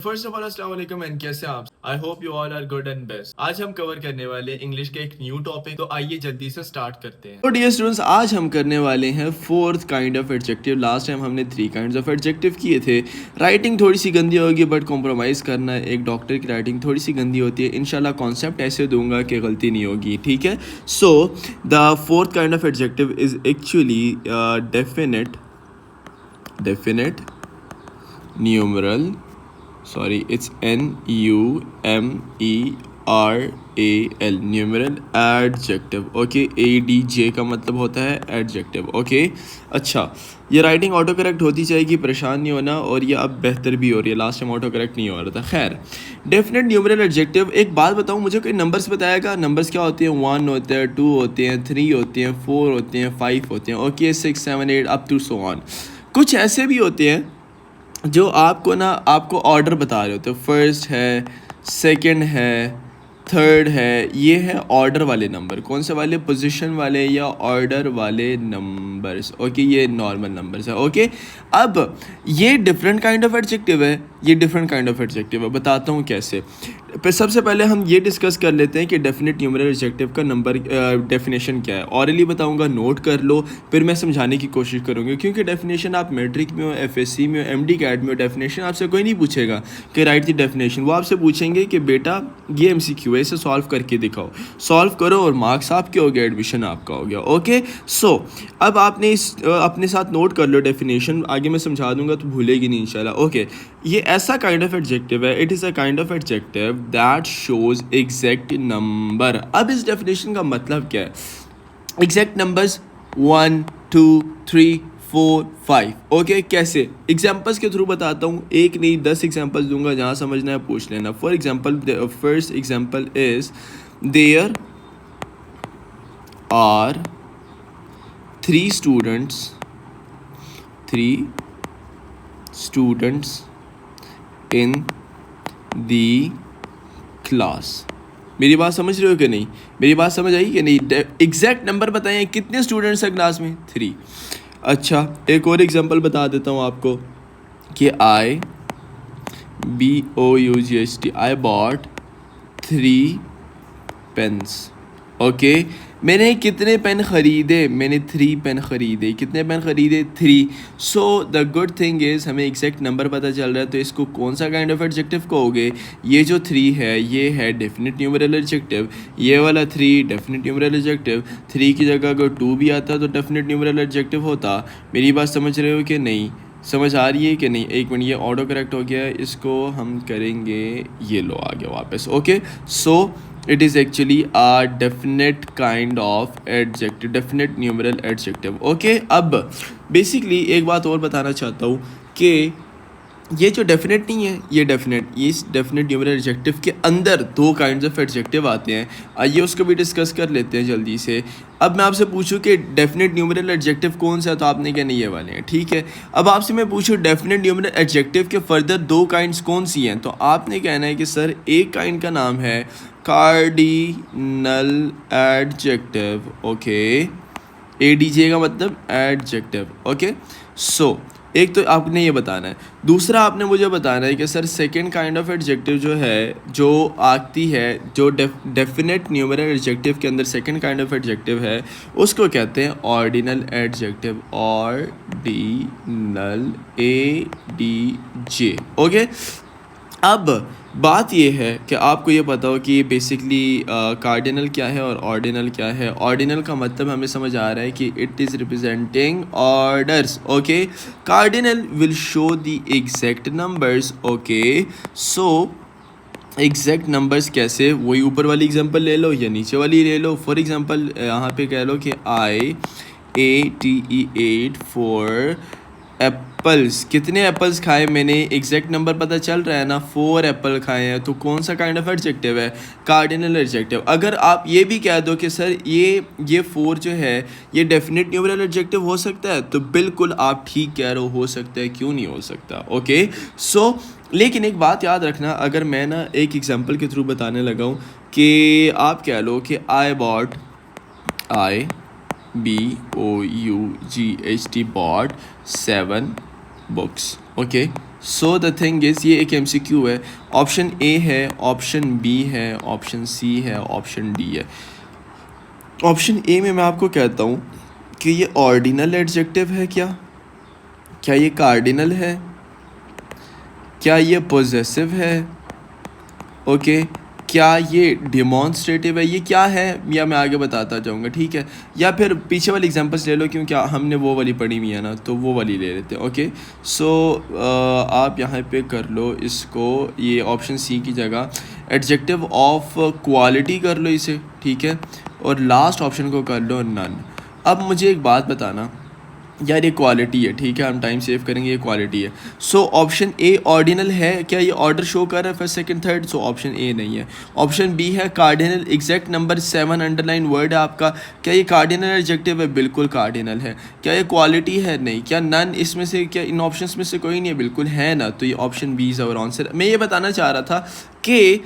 First of all अस्सलाम वालेकुम and कैसे आप? I hope you all are good and best. आज हम कवर करने वाले इंग्लिश के एक न्यू टॉपिक, तो आइए जल्दी से स्टार्ट करते हैं। तो डियर स्टूडेंट्स, आज हम करने वाले हैं fourth kind of adjective. Last time हमने थ्री काइंड्स ऑफ एडजेक्टिव किए थे। राइटिंग थोड़ी सी गंदी होगी बट कॉम्प्रोमाइज़ करना, एक डॉक्टर की राइटिंग थोड़ी सी गंदी होती है। इंशाल्लाह कॉन्सेप्ट ऐसे दूंगा कि गलती नहीं होगी, ठीक है। So the fourth kind of adjective is actually definite numeral, sorry, it's NUMERAL, numeral adjective. Okay, ADJ का मतलब होता है एडजेक्टिव। ओके, अच्छा, ये राइटिंग ऑटो करेक्ट होती जाएगी, परेशान नहीं होना। और ये अब बेहतर भी हो रही है, लास्ट टाइम ऑटो करेक्ट नहीं हो रहा था। खैर, डेफिनेट न्यूमरल एडजेक्टिव। एक बात बताऊँ, मुझे कोई नंबर्स बताएगा? नंबर्स क्या होते हैं? 1 होते हैं, 2 होते हैं, 3 होते हैं, 4 होते हैं, 5 होते हैं। Okay, 6 7 8 up to so on. कुछ ऐसे भी होते हैं जो आपको ऑर्डर बता रहे होते हो। फर्स्ट है, सेकंड है, थर्ड है। ये है ऑर्डर वाले नंबर। कौन से वाले? पोजीशन वाले या ऑर्डर वाले नंबर्स। ओके, ये नॉर्मल नंबर्स है। ओके, अब ये डिफरेंट काइंड ऑफ एडजेक्टिव है। ये डिफरेंट काइंड ऑफ एडजेक्टिव है, बताता हूँ कैसे। सबसे पहले हम ये डिस्कस कर लेते हैं कि डेफिनेट न्यूमरल एडजेक्टिव का नंबर डेफिनेशन क्या है। ऑरली बताऊंगा, नोट कर लो, फिर मैं समझाने की कोशिश करूँगी। क्योंकि डेफिनेशन आप मैट्रिक में हो, FSC में हो, MD कैट में हो, डेफिनेशन आपसे कोई नहीं पूछेगा कि राइट द डेफिनेशन। वो आपसे पूछेंगे कि बेटा ये MCQ है, इसे सॉल्व करके दिखाओ। सॉल्व करो और मार्क्स आपके हो गए, एडमिशन आपका हो गया। ओके, सो अब आपने अपने साथ नोट कर लो डेफिनेशन, आगे मैं समझा दूंगा तो भूलेगी नहीं इंशाल्लाह। ओके, ये ऐसा काइंड ऑफ एडजेक्टिव है, it is a kind of adjective that shows exact number. अब इस डेफिनेशन का मतलब क्या है? Exact numbers 1 2 3 4 5। ओके, कैसे? एग्जाम्पल्स के थ्रू बताता हूँ, एक नहीं 10 एग्जाम्पल्स दूंगा, जहाँ समझना है पूछ लेना। For example, first example is there are 3 students in the class। मेरी बात समझ रहे हो कि नहीं? मेरी बात समझ आई कि नहीं? एग्जैक्ट नंबर बताएं, कितने स्टूडेंट्स हैं क्लास में? 3। अच्छा, एक और एग्जांपल बता देता हूँ आपको कि I bought 3 pens। ओके, मैंने कितने पेन ख़रीदे? मैंने 3 पेन ख़रीदे। कितने पेन ख़रीदे? 3। So the good thing is हमें एग्जैक्ट नंबर पता चल रहा है, तो इसको कौन सा काइंड ऑफ एडजेक्टिव कहोगे? ये जो 3 है ये है डेफिनेट न्यूमरल एडजेक्टिव। ये वाला 3 डेफिनेट न्यूमरल एडजेक्टिव। 3 की जगह अगर 2 भी आता तो डेफिनेट न्यूमरल एडजेक्टिव होता। मेरी बात समझ रहे हो कि नहीं? समझ आ रही है कि नहीं? एक मिनट, ये ऑटो करेक्ट हो गया है, इसको हम करेंगे। ये लो आ गया वापस। Okay, so it is actually a definite kind of adjective, definite numeral adjective। okay, अब बेसिकली एक बात और बताना चाहता हूँ कि ये जो डेफिनेट नहीं है, ये डेफिनेट, इस डेफिनेट न्यूमरल एडजेक्टिव के अंदर 2 काइंड्स ऑफ एडजेक्टिव आते हैं। आइए उसको भी डिस्कस कर लेते हैं जल्दी से। अब मैं आपसे पूछूं कि डेफिनेट न्यूमरल एडजेक्टिव कौन सा है, तो आपने कहना ये वाले हैं, ठीक है। अब आपसे मैं पूछूं डेफिनेट न्यूमरल एडजेक्टिव के फर्दर 2 काइंड्स कौन सी हैं, तो आपने कहना है कि सर एक काइंड का नाम है कार्डिनल एडजेक्टिव। ओके, ADJ का मतलब एडजेक्टिव। ओके, सो एक तो आपने ये बताना है। दूसरा आपने मुझे बताना है कि sir second kind of adjective जो है, जो आती है, जो डेफिनेट न्यूमरल एडजेक्टिव के अंदर सेकंड काइंड ऑफ एडजेक्टिव है, उसको कहते हैं ordinal adjective. Ordinal, ADJ। Okay, अब बात ये है कि आपको ये पता हो कि बेसिकली कार्डिनल क्या है और ऑर्डिनल क्या है। ऑर्डिनल का मतलब हमें समझ आ रहा है कि it is representing orders. Okay, cardinal will show the exact numbers. Okay, so exact numbers कैसे? वही ऊपर वाली एग्जांपल ले लो या नीचे वाली ले लो। फॉर एग्जांपल यहाँ पे कह लो कि I 4 एप्पल्स। कितने एप्पल्स खाए मैंने? एग्जैक्ट नंबर पता चल रहा है ना, 4 एप्पल खाए हैं। तो कौन सा काइंड ऑफ एडजेक्टिव है? Cardinal adjective. अगर आप ये भी कह दो कि सर ये 4 जो है ये डेफिनेट न्यूमरल एडजेक्टिव हो सकता है, तो बिल्कुल आप ठीक कह रहे हो सकता है, क्यों नहीं हो सकता। ओके, सो लेकिन एक बात याद रखना, अगर मैं ना एक एग्जांपल के थ्रू बताने लगा हूँ कि आप कह लो कि I bought bought 7 books। Okay, so the thing is ये एक MCQ है। ऑप्शन ए है, ऑप्शन बी है, ऑप्शन सी है, ऑप्शन डी है। ऑप्शन ए में मैं आपको कहता हूँ कि ये ऑर्डिनल एडजेक्टिव है क्या ये कार्डिनल है, क्या ये पोजेसिव है, ओके क्या ये डिमॉन्स्ट्रेटिव है, ये क्या है, या मैं आगे बताता जाऊँगा, ठीक है। या फिर पीछे वाली एग्जांपल्स ले लो, क्योंकि हमने वो वाली पढ़ी हुई है ना, तो वो वाली ले लेते हैं, ओके। सो आप यहाँ पे कर लो इसको, ये ऑप्शन सी की जगह एडजेक्टिव ऑफ क्वालिटी कर लो इसे, ठीक है, और लास्ट ऑप्शन को कर लो नन। अब मुझे एक बात बताना यार, ये क्वालिटी है, ठीक है, हम टाइम सेव करेंगे, ये क्वालिटी है। सो ऑप्शन ए ऑर्डिनल है, क्या ये ऑर्डर शो कर रहा है first second third? So option A नहीं है। ऑप्शन बी है cardinal, exact number 7 underline word है आपका, क्या ये कार्डिनल एडजेक्टिव है? बिल्कुल कार्डिनल है। क्या ये क्वालिटी है? नहीं। क्या नन इसमें से, क्या इन ऑप्शंस में से कोई नहीं है? बिल्कुल है ना, तो ये option B is our answer. मैं ये बताना चाह रहा था कि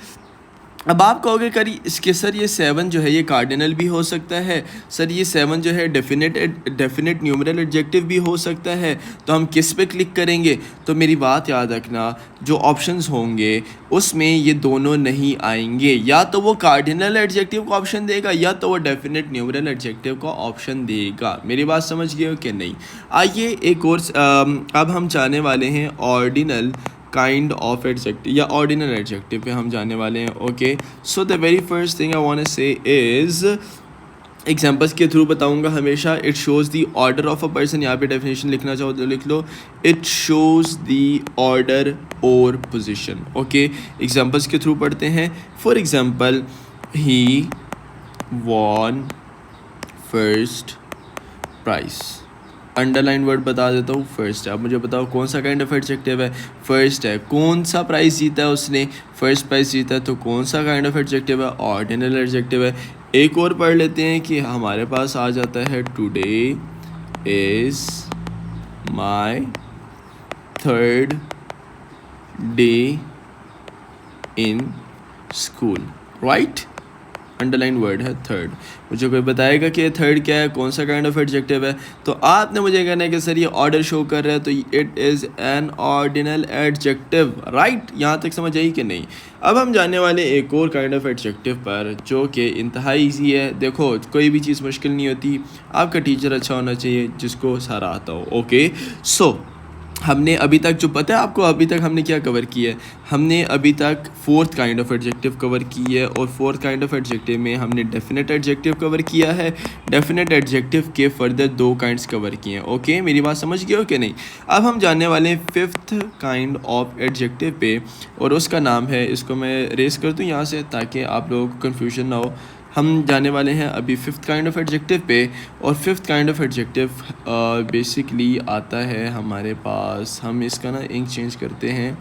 अब आप कहोगे करी इसके सर ये 7 जो है ये कार्डिनल भी हो सकता है, सर ये 7 जो है डेफिनेट न्यूमरल एडजेक्टिव भी हो सकता है, तो हम किस पे क्लिक करेंगे? तो मेरी बात याद रखना, जो ऑप्शंस होंगे उसमें ये दोनों नहीं आएंगे, या तो वो कार्डिनल एडजेक्टिव का ऑप्शन देगा या तो वो डेफिनेट न्यूमरल एडजेक्टिव का ऑप्शन देगा। मेरी बात समझ गए हो कि नहीं? आइए एक और अब हम जाने वाले हैं ऑर्डिनल काइंड ऑफ एडजेक्टिव या ऑर्डिनल एडजेक्टिव पे हम जाने वाले हैं, okay. So the very first thing I want to say is, examples के थ्रू बताऊंगा हमेशा। It shows the order of a person, यहाँ पे डेफिनेशन लिखना चाहो तो लिख लो, इट शोज़ द ऑर्डर और पोजिशन, ओके। एग्जाम्पल्स के थ्रू पढ़ते हैं। For example, he won first prize, underline word बता देता हूँ, फर्स्ट है। अब मुझे बताओ कौन सा काइंड ऑफ एडजेक्टिव है? फर्स्ट है। कौन सा प्राइस जीता है उसने? फर्स्ट प्राइस जीता है, तो कौन सा काइंड ऑफ एडजेक्टिव है? ऑर्डिनल एडजेक्टिव है। एक और पढ़ लेते हैं कि हमारे पास आ जाता है, today is my third day in school, right. Underline word है थर्ड। मुझे कोई बताएगा कि थर्ड क्या है, कौन सा काइंड ऑफ एडजेक्टिव है? तो आपने मुझे कहना है कि सर ये ऑर्डर शो कर रहा है, तो it is an ordinal adjective, right. यहाँ तक समझ आई कि नहीं? अब हम जाने वाले एक और काइंड ऑफ एडजेक्टिव पर, जो कि इंतहाई ईजी है। देखो, कोई भी चीज़ मुश्किल नहीं होती, आपका टीचर अच्छा होना चाहिए जिसको सारा आता हो, ओके। सो हमने अभी तक, जो पता है आपको अभी तक हमने क्या कवर किया है? हमने अभी तक fourth kind of adjective cover की है, और फोर्थ काइंड ऑफ एडजेक्टिव में हमने डेफिनेट एडजेक्टिव कवर किया है। डेफिनेट एडजेक्टिव के फर्दर 2 काइंड्स कवर किए हैं, ओके। मेरी बात समझ गए हो कि नहीं? अब हम जानने वाले हैं फिफ्थ काइंड ऑफ एडजेक्टिव पे, और उसका नाम है, इसको मैं रेस कर दूँ यहाँ से ताकि आप लोगों को कन्फ्यूजन ना हो। हम जाने वाले हैं अभी फिफ्थ काइंड ऑफ एडजेक्टिव पे, और fifth kind of adjective basically आता है हमारे पास, हम इसका ना इंक चेंज करते हैं,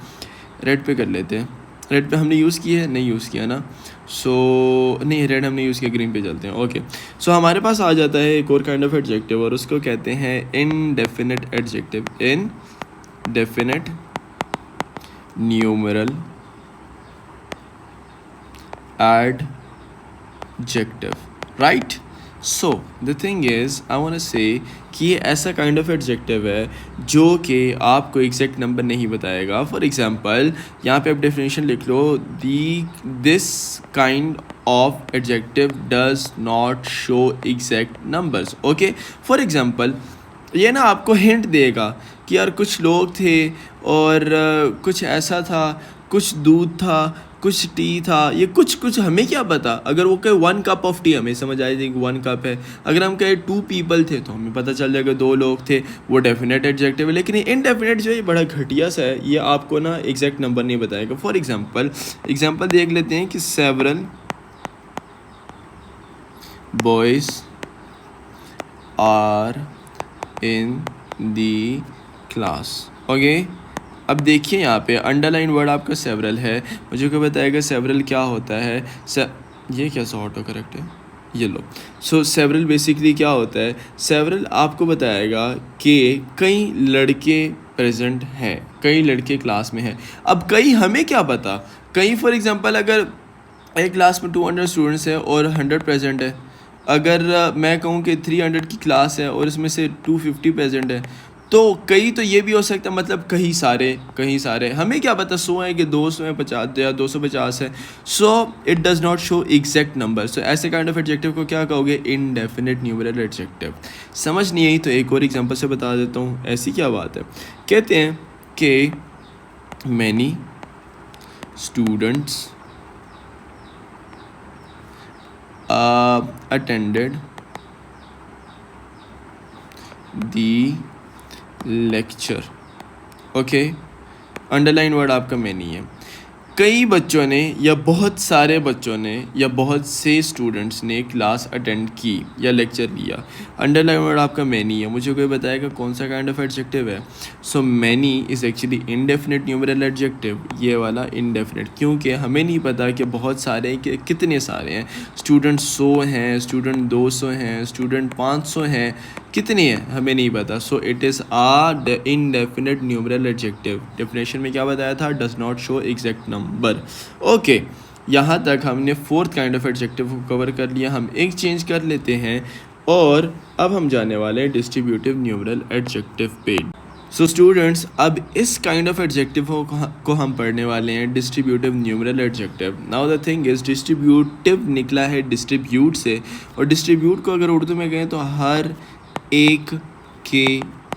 रेड पे कर लेते हैं। रेड पे हमने यूज़ किया है, नहीं यूज़ किया ना, सो नहीं रेड हमने यूज़ किया, ग्रीन पे चलते हैं, ओके। सो हमारे पास आ जाता है एक और काइंड ऑफ एडजेक्टिव, और उसको कहते हैं indefinite adjective, indefinite numeral adjective, right. So the thing is, I want to say कि ये ऐसा काइंड ऑफ एडजेक्टिव है जो कि आपको एग्जैक्ट नंबर नहीं बताएगा। फॉर एग्जांपल, यहाँ पे आप डेफिनेशन लिख लो, this kind of adjective does not show exact numbers, okay. For example, ये ना आपको हिंट देगा कि यार कुछ लोग थे और कुछ ऐसा था, कुछ दूध था, कुछ टी था, ये कुछ हमें क्या पता। अगर वो कहे 1 कप ऑफ टी, हमें समझ आ जाएगी 1 कप है। अगर हम कहे 2 पीपल थे, तो हमें पता चल जाएगा 2 लोग थे, वो डेफिनेट एडजेक्टिव है। लेकिन ये इनडेफिनेट जो है, ये बड़ा घटिया सा है, ये आपको ना एग्जैक्ट नंबर नहीं बताएगा। फॉर एग्जाम्पल देख लेते हैं कि several boys are in the class, okay. अब देखिए यहाँ पे अंडरलाइन वर्ड आपका सेवरल है, मुझे को बताएगा सेवरल क्या होता है। ये कैसा ऑटो करेक्ट है, ये लो। सो सेवरल बेसिकली क्या होता है? सेवरल आपको बताएगा कि कई लड़के प्रेजेंट हैं, कई लड़के क्लास में हैं। अब कई हमें क्या पता, कई फॉर एग्जांपल अगर एक क्लास में 200 स्टूडेंट्स हैं और 100 प्रेजेंट है, अगर मैं कहूँ कि 300 की क्लास है और इसमें से 250 प्रेजेंट है, तो कई तो ये भी हो सकता है, मतलब कहीं सारे, हमें क्या पता 100 है कि 200 है, 50 या 250 है. So it does not show exact number. So ऐसे काइंड ऑफ एडजेक्टिव को क्या कहोगे? Indefinite numeral adjective. समझ नहीं आई तो एक और एग्जांपल से बता देता हूँ. ऐसी क्या बात है, कहते हैं कि many students attended the lecture. Okay, underline word आपका मैनी है. कई बच्चों ने या बहुत सारे बच्चों ने या बहुत से स्टूडेंट्स ने क्लास अटेंड की या लेक्चर लिया. अंडरलाइन वर्ड आपका मैनी है. मुझे कोई बताएगा कौन सा काइंड ऑफ एडजेक्टिव है? So many is actually indefinite numeral adjective. ये वाला इनडेफिनेट, क्योंकि हमें नहीं पता कि बहुत सारे कि कितने सारे हैं. स्टूडेंट 100 हैं, स्टूडेंट 200 हैं, स्टूडेंट 500 हैं, कितने हैं हमें नहीं पता. So it is indefinite numeral adjective. Definition में क्या बताया था? Does not show exact number. Okay, यहाँ तक हमने फोर्थ काइंड ऑफ एडजेक्टिव को कवर कर लिया. हम एक चेंज कर लेते हैं और अब हम जाने वाले हैं डिस्ट्रीब्यूटिव न्यूमरल एडजेक्टिव पे. सो स्टूडेंट्स, अब इस काइंड ऑफ एडजेक्टिव को हम पढ़ने वाले हैं distributive numeral adjective. Now the thing is distributive निकला है डिस्ट्रीब्यूट से, और डिस्ट्रीब्यूट को अगर उर्दू में कहें तो हर एक के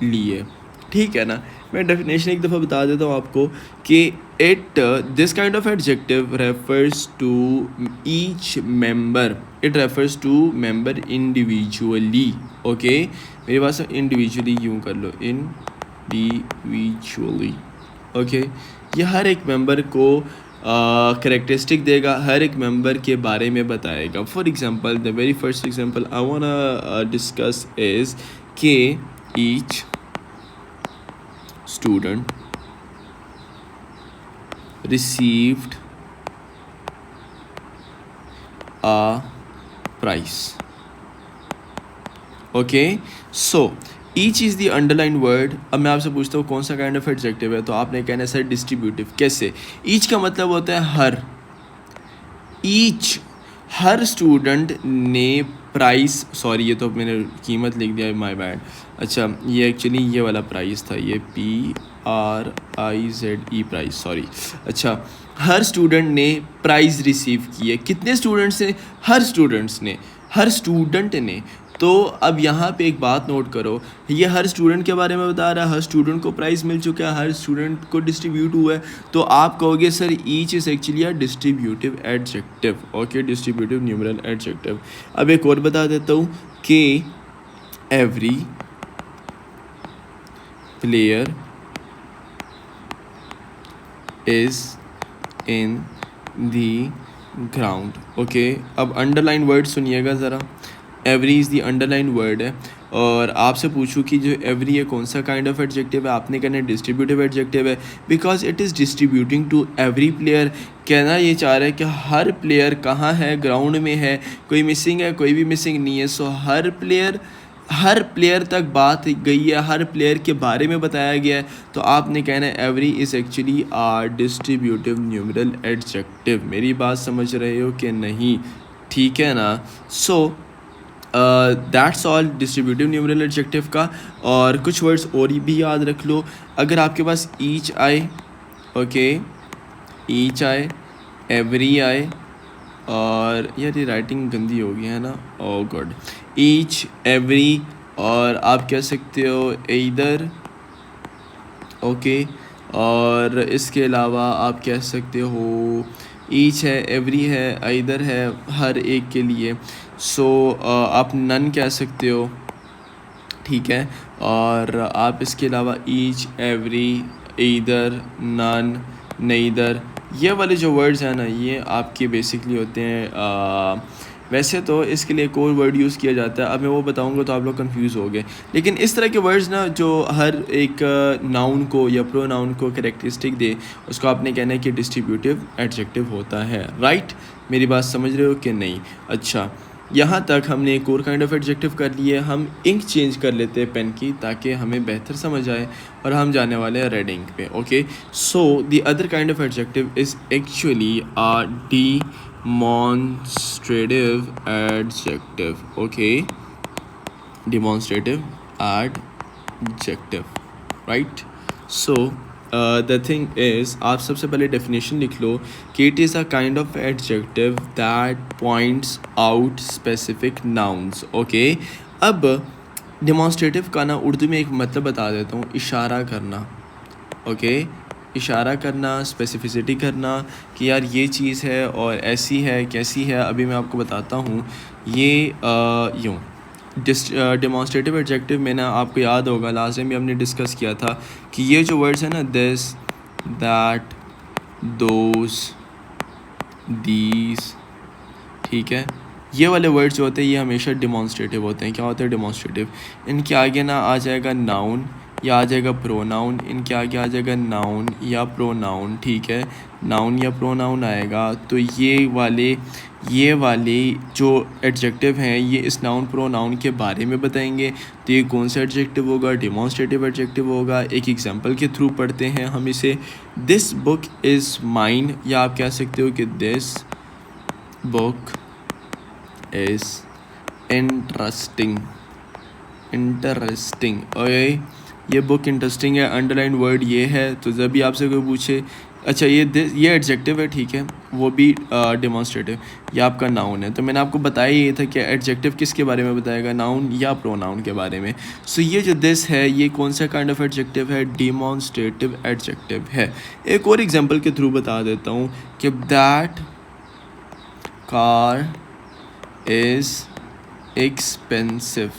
लिए. ठीक है ना. मैं डेफिनेशन एक दफ़ा बता देता हूँ आपको कि this kind of adjective refers to each member. It refers to member individually. Okay, मेरे पास इंडिविजुअली यूँ कर लो, इंडिविजुअली. ओके, ये हर एक मेंबर को करेक्टरिस्टिक देगा, हर एक मेंबर के बारे में बताएगा. For example, the very first example I wanna discuss is कि each student received a prize. Okay, so each is the underlined word. अब मैं आपसे पूछता हूँ कौन सा काइंड ऑफ एडजेक्टिव है, तो आपने कहना है सर डिस्ट्रीब्यूटिव. कैसे? ईच का मतलब होता है हर. ईच, हर स्टूडेंट ने प्राइस, सॉरी ये तो मैंने कीमत लिख दिया, माय बैड. अच्छा, ये एक्चुअली ये वाला प्राइस था, ये PRIZE प्राइस, सॉरी. अच्छा, हर स्टूडेंट ने प्राइज़ रिसीव किए. कितने स्टूडेंट्स ने? हर स्टूडेंट ने. तो अब यहाँ पे एक बात नोट करो, ये हर स्टूडेंट के बारे में बता रहा है, हर स्टूडेंट को प्राइज़ मिल चुका है, हर स्टूडेंट को डिस्ट्रीब्यूट हुआ है. तो आप कहोगे sir each is actually a distributive adjective. Okay, distributive numeral adjective. अब एक और बता देता हूँ कि every player is in the ground. Okay, अब अंडरलाइन वर्ड सुनिएगा ज़रा. Every is the underline word है, और आपसे पूछूं कि जो एवरी है कौन सा काइंड ऑफ एडजेक्टिव है, आपने कहना है डिस्ट्रीब्यूटिव एडजेक्टिव है, because it is distributing to every player. कहना ये चाह रहा है कि हर प्लेयर कहाँ है? ग्राउंड में है. कोई मिसिंग है? कोई भी मिसिंग नहीं है. सो हर प्लेयर तक बात गई है, हर प्लेयर के बारे में बताया गया है. तो आपने कहना है every is actually a distributive numeral adjective. मेरी बात समझ रहे हो कि नहीं? ठीक है ना. So that's all distributive numeral adjective का. और कुछ वर्ड्स और भी याद रख लो. अगर आपके पास ईच आए, ओके, ईच आए, एवरी आए, और यार ये राइटिंग गंदी हो गई है ना, ओ गॉड. ईच, एवरी, और आप कह सकते हो ईदर. ओके, और इसके अलावा आप कह सकते हो ईच है, एवरी है, ईदर है, हर एक के लिए. सो आप नन कह सकते हो. ठीक है, और आप इसके अलावा ईच, एवरी, ईदर, नन, नेइदर, ये वाले जो वर्ड्स हैं ना, ये आपके बेसिकली होते हैं. वैसे तो इसके लिए एक और वर्ड यूज़ किया जाता है, अब मैं वो बताऊंगा तो आप लोग कंफ्यूज हो गए. लेकिन इस तरह के वर्ड्स ना जो हर एक नाउन को या प्रोनाउन को कैरेक्टरिस्टिक दे, उसको आपने कहना है कि डिस्ट्रीब्यूटिव एडजेक्टिव होता है. राइट, मेरी बात समझ रहे हो कि नहीं? अच्छा, यहाँ तक हमने एक और काइंड ऑफ एडजेक्टिव कर लिए. हम इंक चेंज कर लेते हैं पेन की, ताकि हमें बेहतर समझ आए, और हम जाने वाले हैं रेड इंक पे. Okay, so the other kind of adjective is actually a demonstrative adjective. Okay, demonstrative adjective. Right. So the thing is, आप सबसे पहले डेफिनेशन लिख लो कि it is a kind of adjective that points out specific nouns. Okay, अब demonstrative का ना उर्दू में एक मतलब बता देता हूँ, इशारा करना. ओके, इशारा करना, स्पेसिफिसिटी करना कि यार ये चीज़ है और ऐसी है, कैसी है, अभी मैं आपको बताता हूँ. ये यूँ डेमोन्स्ट्रेटिव एडजेक्टिव में ना, आपको याद होगा लास्ट टाइम भी हमने डिस्कस किया था कि ये जो वर्ड्स है ना, दिस, दैट, दोस, दीज, ठीक है, ये वाले वर्ड्स जो होते हैं ये हमेशा डेमोन्स्ट्रेटिव होते हैं. क्या होते हैं? डेमोन्स्ट्रेटिव. इनके आगे ना आ जाएगा नाउन या आ जाएगा प्रोनाउन. इनके आगे आ जाएगा नाउन या प्रोनाउन. ठीक है, नाउन या प्रोनाउन आएगा तो ये वाले जो एडजेक्टिव हैं ये इस नाउन प्रोनाउन के बारे में बताएंगे. तो ये कौन सा एडजेक्टिव होगा? डेमोन्स्ट्रेटिव एडजेक्टिव होगा. एक एग्जांपल के थ्रू पढ़ते हैं हम इसे. दिस बुक इज़ माइन, या आप कह सकते हो कि this book is interesting. Okay, ये बुक इंटरेस्टिंग है. अंडरलाइन वर्ड ये है. तो जब भी आपसे कोई पूछे, अच्छा ये एडजेक्टिव है, ठीक है, वो भी डेमोन्स्ट्रेटिव, ये आपका नाउन है. तो मैंने आपको बताया ये था कि एडजेक्टिव किसके बारे में बताएगा? नाउन या प्रोनाउन के बारे में. सो ये जो दिस है ये कौन सा काइंड ऑफ एडजेक्टिव है? डेमोन्स्ट्रेटिव एडजेक्टिव है. एक और एग्जांपल के थ्रू बता देता हूँ कि दैट कार इज़ एक्सपेंसिव.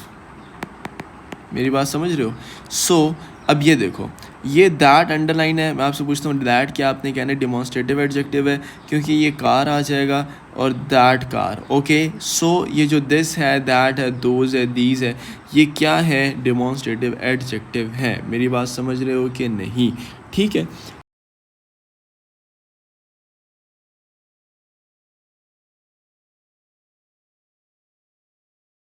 मेरी बात समझ रहे हो? सो अब ये देखो, ये दैट अंडरलाइन है. मैं आपसे पूछता हूँ दैट क्या आपने कहना है डेमोन्स्ट्रेटिव एडजेक्टिव है, क्योंकि ये कार आ जाएगा और दैट कार. ओके, सो ये जो दिस है, दैट है, दोज है, दीज है, ये क्या है? डेमोन्स्ट्रेटिव एडजेक्टिव है. मेरी बात समझ रहे हो कि नहीं? ठीक है.